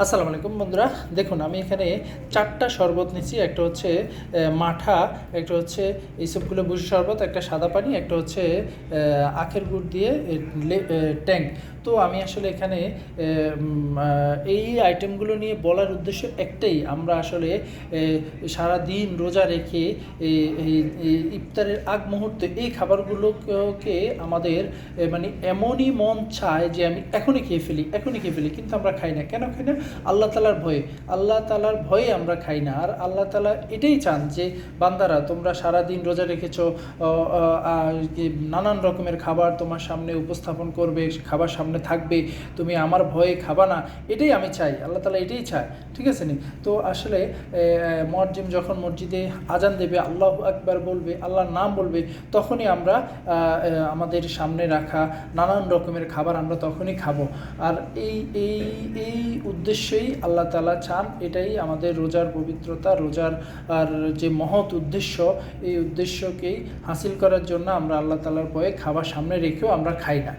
আসসালামু আলাইকুম বন্ধুরা, দেখুন আমি এখানে 4টা শরবত নিচ্ছি। একটা হচ্ছে মাঠা, একটা হচ্ছে এইসবগুলো ভুষি শরবত, একটা সাদা পানি, একটা হচ্ছে আখের গুড় দিয়ে ট্যাঙ্ক। তো আমি আসলে এখানে এই আইটেমগুলো নিয়ে বলার উদ্দেশ্য একটাই, আমরা আসলে সারা দিন রোজা রেখে ইফতারের আগ মুহূর্তে এই খাবারগুলোকে আমাদের মানে এমনই মন চায় যে আমি এখনই খেয়ে ফেলি, কিন্তু আমরা খাই না। কেন খাই না? আল্লাহ তালার ভয়ে আমরা খাই না। আর আল্লাহ তালা এটাই চান যে বান্দারা, তোমরা সারাদিন রোজা রেখেছ, নানান রকমের খাবার তোমার সামনে উপস্থাপন করবে, খাবার সামনে থাকবে, তুমি আমার ভয়ে খাবা না, এটাই আমি চাই। আল্লাহ তালা এটাই চায়, ঠিক আছে নি? তো আসলে মুয়াজ্জিন যখন মসজিদে আজান দেবে, আল্লাহু আকবার বলবে, আল্লাহর নাম বলবে, তখনই আমরা আমাদের সামনে রাখা নানান রকমের খাবার আমরা তখনই খাবো। আর এই এই এই উদ্দেশ্যেই আল্লাহ তাআলা চান, এটাই আমাদের রোজার পবিত্রতা, রোজার আর যে মহৎ উদ্দেশ্য, এই উদ্দেশ্যকেই হাসিল করার জন্য আমরা আল্লাহ তাআলার ভয়ে খাবার সামনে রেখেও আমরা খাই না।